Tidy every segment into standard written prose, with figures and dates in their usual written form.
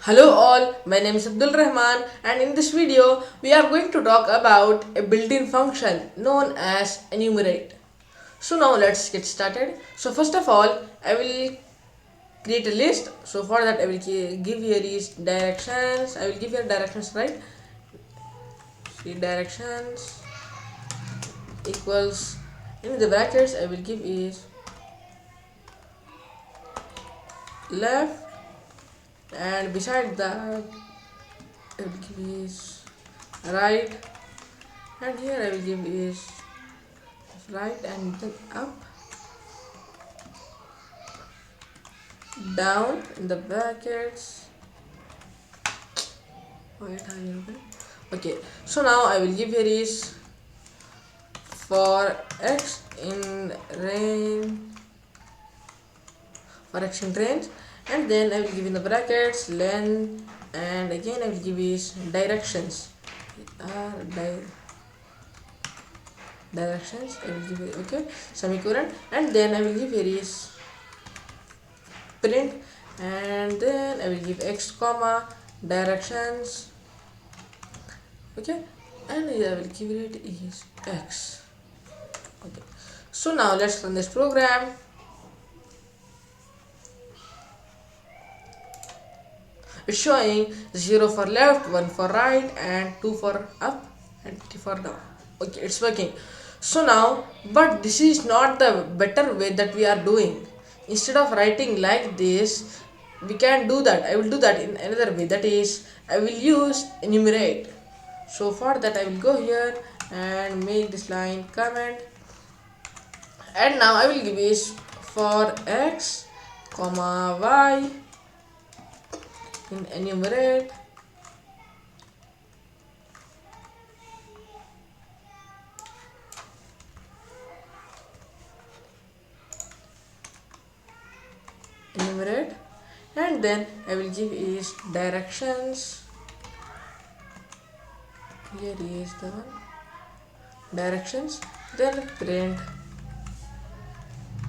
Hello all, my name is Abdul Rahman and in this video we are going to talk about a built-in function known as enumerate. So now let's get started. So first of all I will create a list. So for that I will give here is directions. I will give here directions, right? See, directions equals, in the brackets I will give is left, and beside that I will give is right, and here I will give is right and then up, down in the brackets. Wait, are you open? Okay, so now I will give here is for x in range, for x in range, and then I will give in the brackets length, and again I will give is directions. Directions I will give it, okay, semicolon, and then I will give here is print, and then I will give x comma directions, okay, and I will give it is x. Okay, so now let's run this program. It's showing 0 for left, 1 for right, and 2 for up and 3 for down. Okay, it's working. So now, but this is not the better way that we are doing. Instead of writing like this, we can do that. I will do that in another way, that is I will use enumerate. So for that I will go here and make this line comment, and now I will give is for x comma y in enumerate, enumerate, and then I will give is directions. Here is the one, directions, then print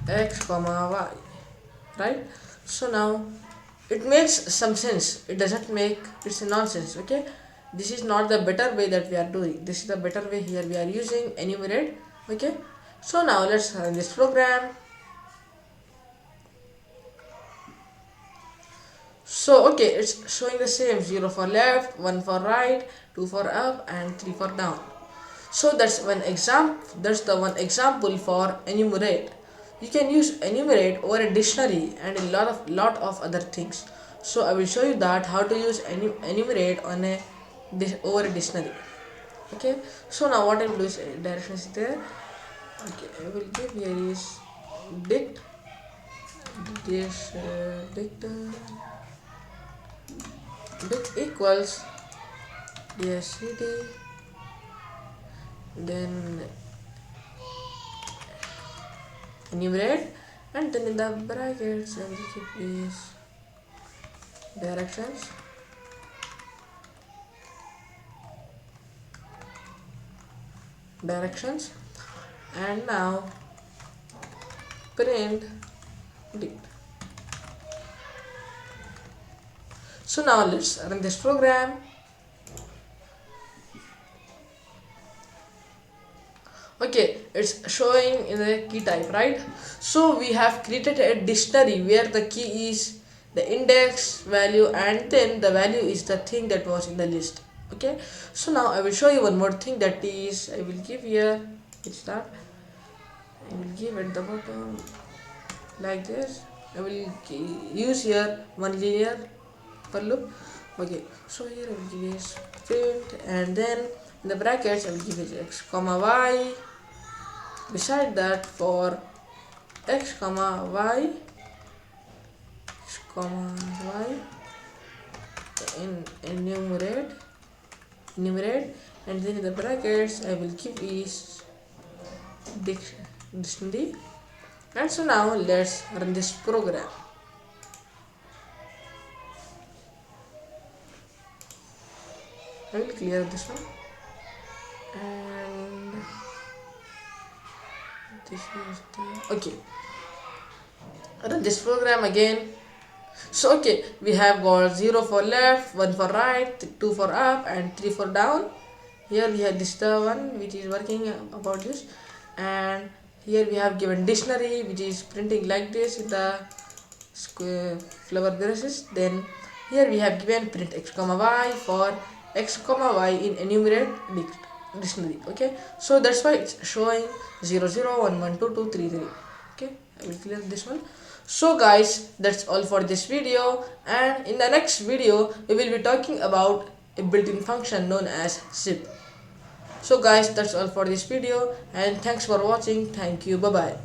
x comma y, right? So now it makes some sense, it doesn't make, it's a nonsense. Okay, this is not the better way that we are doing, this is the better way. Here we are using enumerate. Okay, so now let's run this program. So okay, it's showing the same, 0 for left, 1 for right, 2 for up, and 3 for down. So that's the one example for enumerate. You can use enumerate over a dictionary and a lot of other things. So I will show you that how to use enumerate on a over a dictionary. Okay, so now what I will do is directions there. Okay, I will give here is dict this dict equals dscd, then enumerate, and then in the brackets I will keep is directions, and now print dict. So now let's run this program. Okay, it's showing in the key type, right? So we have created a dictionary where the key is the index value, and then the value is the thing that was in the list. Okay, so now I will show you one more thing, that is I will give here, it's that I will give at the bottom like this. I will use here one linear for loop. Okay, so here I will give is print, and then in the brackets I will give it x comma y. Beside that, for x comma y, in enumerate, and then in the brackets I will give is dictionary. And so now let's run this program. I will clear this one, and this is the, okay, run this program again. So okay, we have got 0 for left, 1 for right, 2 for up, and 3 for down. Here we have this the one which is working about this, and here we have given dictionary which is printing like this in the square flower braces. Then here we have given print x comma y for x comma y in enumerate dictionary. Okay, so that's why it's showing 0 0 1 1 2 2 3 3. Okay, I will clear this one. So guys, that's all for this video, and in the next video we will be talking about a built-in function known as zip. So guys, that's all for this video, and thanks for watching. Thank you. Bye bye.